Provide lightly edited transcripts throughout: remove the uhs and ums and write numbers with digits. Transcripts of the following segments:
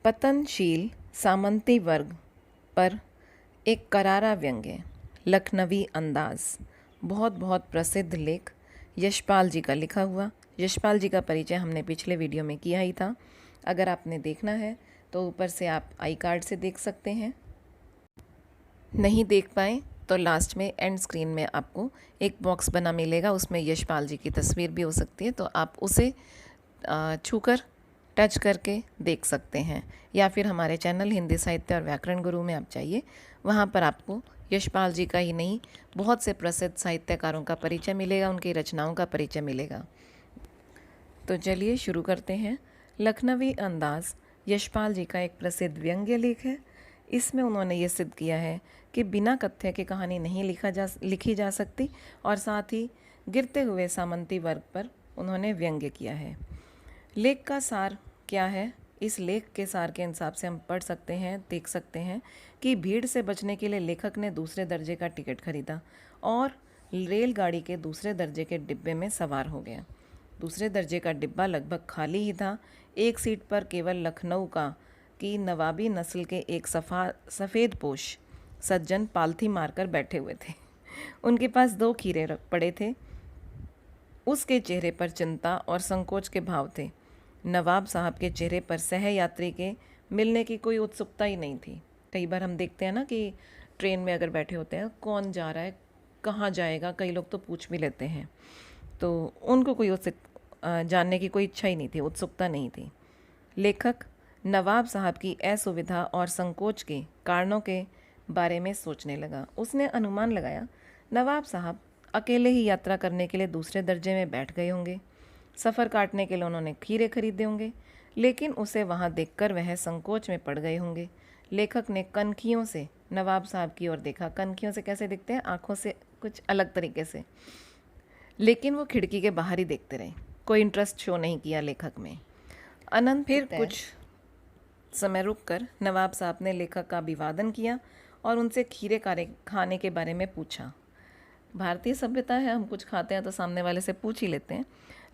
पतनशील सामंती वर्ग पर एक करारा व्यंग्य, लखनवी अंदाज। बहुत बहुत प्रसिद्ध लेख यशपाल जी का लिखा हुआ। यशपाल जी का परिचय हमने पिछले वीडियो में किया ही था। अगर आपने देखना है तो ऊपर से आप आई कार्ड से देख सकते हैं। नहीं देख पाए तो लास्ट में एंड स्क्रीन में आपको एक बॉक्स बना मिलेगा, उसमें यशपाल जी की तस्वीर भी हो सकती है, तो आप उसे छूकर टच करके देख सकते हैं। या फिर हमारे चैनल हिंदी साहित्य और व्याकरण गुरु में आप जाइए, वहाँ पर आपको यशपाल जी का ही नहीं बहुत से प्रसिद्ध साहित्यकारों का परिचय मिलेगा, उनकी रचनाओं का परिचय मिलेगा। तो चलिए शुरू करते हैं। लखनवी अंदाज यशपाल जी का एक प्रसिद्ध व्यंग्य लेख है। इसमें उन्होंने ये सिद्ध किया है कि बिना कथ्य की कहानी नहीं लिखी जा सकती, और साथ ही गिरते हुए सामंती वर्ग पर उन्होंने व्यंग्य किया है। लेख का सार क्या है? इस लेख के सार के हिसाब से हम पढ़ सकते हैं, देख सकते हैं कि भीड़ से बचने के लिए लेखक ने दूसरे दर्जे का टिकट खरीदा और रेलगाड़ी के दूसरे दर्जे के डिब्बे में सवार हो गया। दूसरे दर्जे का डिब्बा लगभग खाली ही था। एक सीट पर केवल लखनऊ की नवाबी नस्ल के एक सफ़ेद पोश सज्जन पालथी मारकर बैठे हुए थे। उनके पास 2 खीरे पड़े थे। उसके चेहरे पर चिंता और संकोच के भाव थे। नवाब साहब के चेहरे पर सह यात्री के मिलने की कोई उत्सुकता ही नहीं थी। कई बार हम देखते हैं ना कि ट्रेन में अगर बैठे होते हैं, कौन जा रहा है, कहाँ जाएगा, कई लोग तो पूछ भी लेते हैं, तो उनको कोई जानने की कोई इच्छा ही नहीं थी, उत्सुकता नहीं थी। लेखक नवाब साहब की असुविधा और संकोच के कारणों के बारे में सोचने लगा। उसने अनुमान लगाया नवाब साहब अकेले ही यात्रा करने के लिए दूसरे दर्जे में बैठ गए होंगे। सफ़र काटने के लिए उन्होंने खीरे खरीदे होंगे, लेकिन उसे वहाँ देखकर वह संकोच में पड़ गए होंगे। लेखक ने कनखियों से नवाब साहब की ओर देखा। कनखियों से कैसे दिखते हैं? आँखों से कुछ अलग तरीके से। लेकिन वो खिड़की के बाहर ही देखते रहे, कोई इंटरेस्ट शो नहीं किया लेखक में। अनंत फिर कुछ समय रुककर नवाब साहब ने लेखक का अभिवादन किया और उनसे खीरे खाने के बारे में पूछा। भारतीय सभ्यता है, हम कुछ खाते हैं तो सामने वाले से पूछ ही लेते हैं।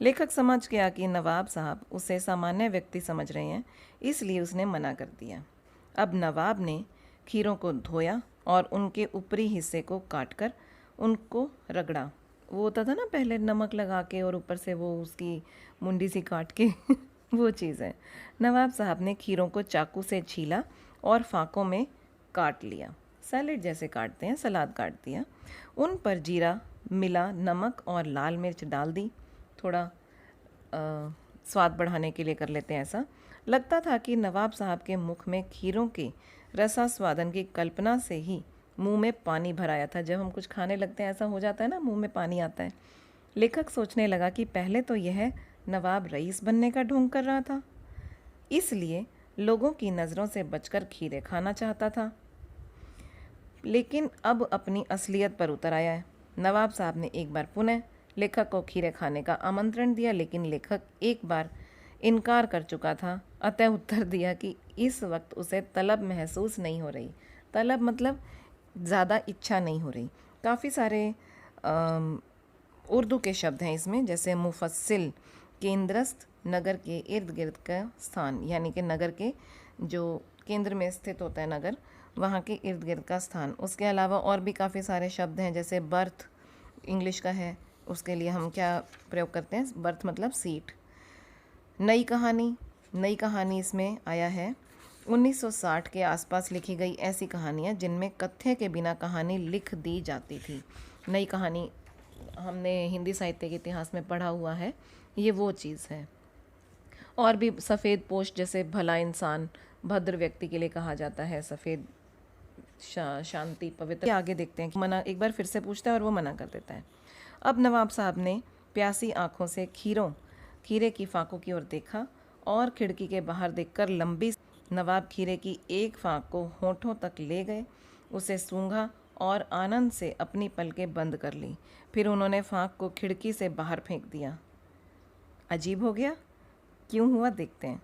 लेखक समझ गया कि नवाब साहब उसे सामान्य व्यक्ति समझ रहे हैं, इसलिए उसने मना कर दिया। अब नवाब ने खीरों को धोया और उनके ऊपरी हिस्से को काटकर उनको रगड़ा। वो होता था ना पहले, नमक लगा के और ऊपर से वो उसकी मुंडी सी काट के वो चीज़ है। नवाब साहब ने खीरों को चाकू से छीला और फाँकों में काट लिया, सैलेड जैसे काटते हैं, सलाद काट दिया। उन पर जीरा मिला, नमक और लाल मिर्च डाल दी। थोड़ा स्वाद बढ़ाने के लिए कर लेते हैं ऐसा। लगता था कि नवाब साहब के मुख में खीरों के रसास्वादन की कल्पना से ही मुंह में पानी भर आया था। जब हम कुछ खाने लगते हैं ऐसा हो जाता है ना, मुंह में पानी आता है। लेखक सोचने लगा कि पहले तो यह नवाब रईस बनने का ढोंग कर रहा था, इसलिए लोगों की नज़रों से बचकर खीरे खाना चाहता था, लेकिन अब अपनी असलियत पर उतर आया है। नवाब साहब ने एक बार पुनः लेखक को खीरे खाने का आमंत्रण दिया, लेकिन लेखक एक बार इनकार कर चुका था, अतः उत्तर दिया कि इस वक्त उसे तलब महसूस नहीं हो रही। तलब मतलब ज़्यादा इच्छा नहीं हो रही। काफ़ी सारे उर्दू के शब्द हैं इसमें, जैसे मुफस्सिल, केंद्रस्थ, नगर के इर्द गिर्द का स्थान, यानी कि नगर के जो केंद्र में स्थित होता है नगर, वहाँ के इर्द गिर्द का स्थान। उसके अलावा और भी काफ़ी सारे शब्द हैं, जैसे बर्थ इंग्लिश का है, उसके लिए हम क्या प्रयोग करते हैं? बर्थ मतलब सीट। नई कहानी इसमें आया है 1960 के आसपास लिखी गई ऐसी कहानियाँ जिनमें कथ्य के बिना कहानी लिख दी जाती थी। नई कहानी हमने हिंदी साहित्य के इतिहास में पढ़ा हुआ है, ये वो चीज़ है। और भी सफ़ेद पोश, जैसे भला इंसान, भद्र व्यक्ति के लिए कहा जाता है सफ़ेद, शांति, पवित्र। आगे देखते हैं कि मना एक बार फिर से पूछता है और वो मना कर देता है। अब नवाब साहब ने प्यासी आंखों से खीरे की फाँकों की ओर देखा और खिड़की के बाहर देखकर लंबी नवाब खीरे की एक फाँक को होठों तक ले गए, उसे सूंघा और आनंद से अपनी पलकें बंद कर ली। फिर उन्होंने फाँक को खिड़की से बाहर फेंक दिया। अजीब हो गया, क्यों हुआ देखते हैं।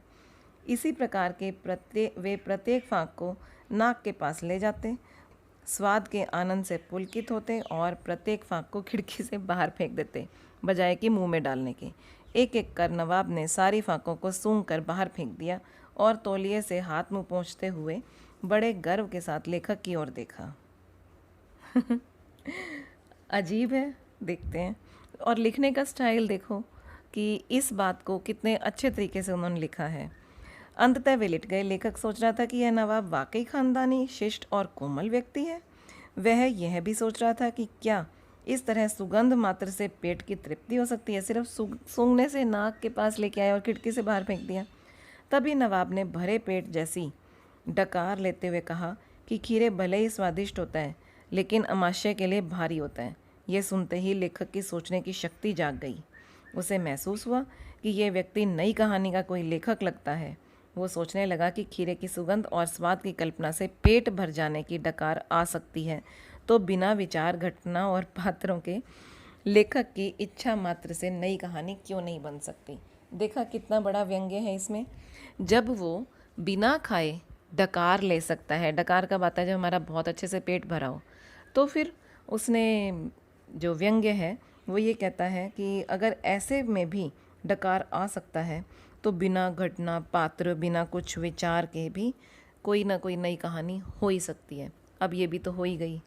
इसी प्रकार के प्रत्येक फाँक को नाक के पास ले जाते, स्वाद के आनंद से पुलकित होते और प्रत्येक फाँक को खिड़की से बाहर फेंक देते, बजाय कि मुंह में डालने के। एक एक कर नवाब ने सारी फाँकों को सूंघ कर बाहर फेंक दिया और तौलिए से हाथ मुंह पोंछते हुए बड़े गर्व के साथ लेखक की ओर देखा। अजीब है, देखते हैं। और लिखने का स्टाइल देखो कि इस बात को कितने अच्छे तरीके से उन्होंने लिखा है। अंततः वे लिट गए। लेखक सोच रहा था कि यह नवाब वाकई खानदानी, शिष्ट और कोमल व्यक्ति है। वह यह भी सोच रहा था कि क्या इस तरह सुगंध मात्र से पेट की तृप्ति हो सकती है। सिर्फ सूंघने से नाक के पास लेके आया और खिड़की से बाहर फेंक दिया। तभी नवाब ने भरे पेट जैसी डकार लेते हुए कहा कि खीरे भले ही स्वादिष्ट होता है, लेकिन अमाशय के लिए भारी होता है। यह सुनते ही लेखक की सोचने की शक्ति जाग गई। उसे महसूस हुआ कि यह व्यक्ति नई कहानी का कोई लेखक लगता है। वो सोचने लगा कि खीरे की सुगंध और स्वाद की कल्पना से पेट भर जाने की डकार आ सकती है, तो बिना विचार, घटना और पात्रों के लेखक की इच्छा मात्र से नई कहानी क्यों नहीं बन सकती। देखा कितना बड़ा व्यंग्य है इसमें। जब वो बिना खाए डकार ले सकता है, डकार कब आता है? जब हमारा बहुत अच्छे से पेट भरा हो। तो फिर उसने जो व्यंग्य है वो ये कहता है कि अगर ऐसे में भी डकार आ सकता है तो बिना घटना, पात्र, बिना कुछ विचार के भी कोई ना कोई नई कहानी हो ही सकती है। अब ये भी तो हो ही गई।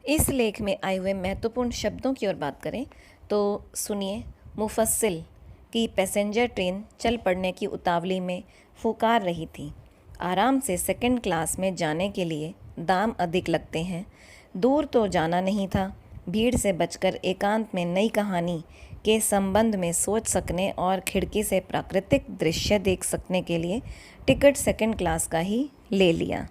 इस लेख में आए हुए महत्वपूर्ण शब्दों की ओर बात करें तो सुनिए। मुफस्सिल की पैसेंजर ट्रेन चल पड़ने की उतावली में फुकार रही थी। आराम से सेकंड क्लास में जाने के लिए दाम अधिक लगते हैं। दूर तो जाना नहीं था। भीड़ से बचकर एकांत में नई कहानी के संबंध में सोच सकने और खिड़की से प्राकृतिक दृश्य देख सकने के लिए टिकट सेकंड क्लास का ही ले लिया।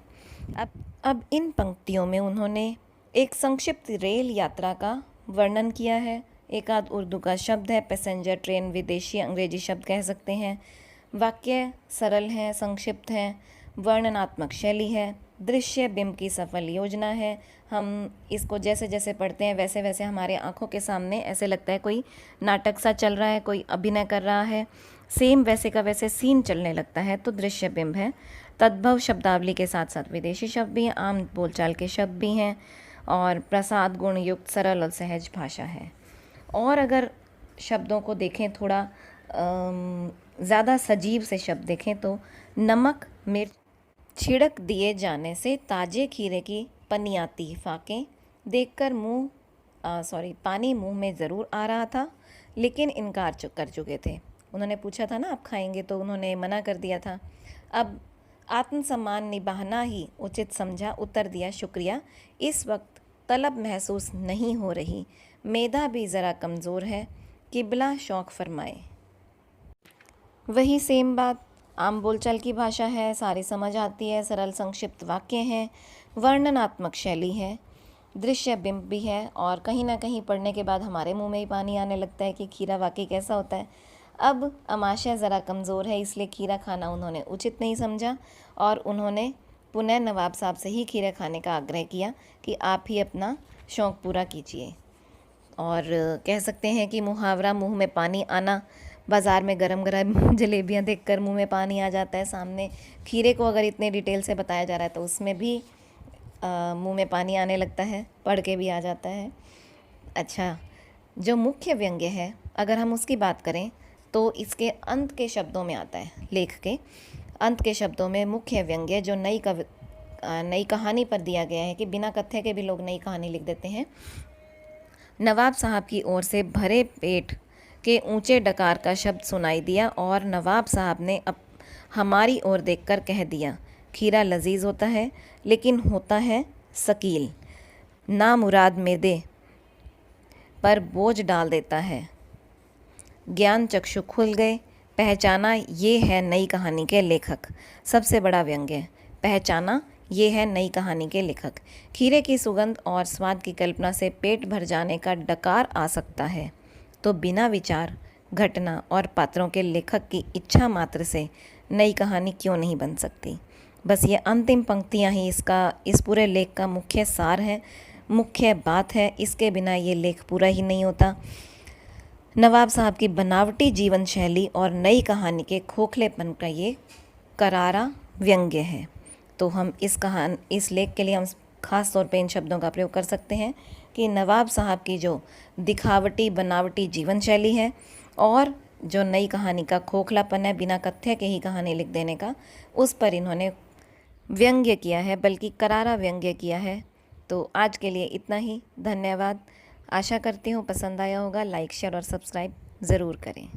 अब इन पंक्तियों में उन्होंने एक संक्षिप्त रेल यात्रा का वर्णन किया है। एक आध उर्दू का शब्द है। पैसेंजर ट्रेन विदेशी अंग्रेजी शब्द कह सकते हैं। वाक्य सरल हैं, संक्षिप्त हैं, वर्णनात्मक शैली है, दृश्य बिंब की सफल योजना है। हम इसको जैसे जैसे पढ़ते हैं वैसे वैसे हमारे आंखों के सामने ऐसे लगता है कोई नाटक सा चल रहा है, कोई अभिनय कर रहा है, सेम वैसे का वैसे सीन चलने लगता है, तो दृश्य बिंब है। तद्भव शब्दावली के साथ साथ विदेशी शब्द भी हैं, आम बोलचाल के शब्द भी हैं, और प्रसाद गुण युक्त सरल और सहज भाषा है। और अगर शब्दों को देखें, थोड़ा ज़्यादा सजीव से शब्द देखें तो नमक मिर्च छिड़क दिए जाने से ताजे खीरे की पनियाती फाकें देखकर पानी मुंह में ज़रूर आ रहा था, लेकिन इनकार कर चुके थे। उन्होंने पूछा था ना आप खाएंगे, तो उन्होंने मना कर दिया था। अब आत्मसम्मान निभाना ही उचित समझा, उत्तर दिया शुक्रिया, इस वक्त तलब महसूस नहीं हो रही, मेदा भी ज़रा कमज़ोर है, किबला शौक़ फरमाए। वही सेम बात, आम बोलचाल की भाषा है, सारी समझ आती है, सरल संक्षिप्त वाक्य हैं, वर्णनात्मक शैली है, दृश्य बिंब भी है, और कहीं ना कहीं पढ़ने के बाद हमारे मुंह में ही पानी आने लगता है कि खीरा वाकई कैसा होता है। अब अमाशय ज़रा कमज़ोर है, इसलिए खीरा खाना उन्होंने उचित नहीं समझा और उन्होंने पुनः नवाब साहब से ही खीरा खाने का आग्रह किया कि आप ही अपना शौक़ पूरा कीजिए। और कह सकते हैं कि मुहावरा मुंह में पानी आना, बाज़ार में गरम गरम जलेबियाँ देखकर मुंह में पानी आ जाता है। सामने खीरे को अगर इतने डिटेल से बताया जा रहा है तो उसमें भी मुंह में पानी आने लगता है, पढ़ के भी आ जाता है। अच्छा, जो मुख्य व्यंग्य है अगर हम उसकी बात करें तो इसके अंत के शब्दों में आता है। लेख के अंत के शब्दों में मुख्य व्यंग्य जो नई कहानी पर दिया गया है कि बिना कथ्य के भी लोग नई कहानी लिख देते हैं। नवाब साहब की ओर से भरे पेट के ऊंचे डकार का शब्द सुनाई दिया और नवाब साहब ने हमारी ओर देखकर कह दिया, खीरा लजीज होता है लेकिन होता है सकील, नामुराद मैदे पर बोझ डाल देता है। ज्ञान चक्षु खुल गए। पहचाना ये है नई कहानी के लेखक। सबसे बड़ा व्यंग्य, पहचाना ये है नई कहानी के लेखक। खीरे की सुगंध और स्वाद की कल्पना से पेट भर जाने का डकार आ सकता है, तो बिना विचार, घटना और पात्रों के लेखक की इच्छा मात्र से नई कहानी क्यों नहीं बन सकती। बस ये अंतिम पंक्तियाँ ही इस पूरे लेख का मुख्य सार है, मुख्य बात है। इसके बिना ये लेख पूरा ही नहीं होता। नवाब साहब की बनावटी जीवन शैली और नई कहानी के खोखलेपन का ये करारा व्यंग्य है। तो हम इस लेख के लिए हम ख़ास तौर पे इन शब्दों का प्रयोग कर सकते हैं कि नवाब साहब की जो दिखावटी बनावटी जीवन शैली है और जो नई कहानी का खोखलापन है, बिना कथ्य के ही कहानी लिख देने का, उस पर इन्होंने व्यंग्य किया है, बल्कि करारा व्यंग्य किया है। तो आज के लिए इतना ही। धन्यवाद। आशा करती हूँ पसंद आया होगा। लाइक, शेयर और सब्सक्राइब ज़रूर करें।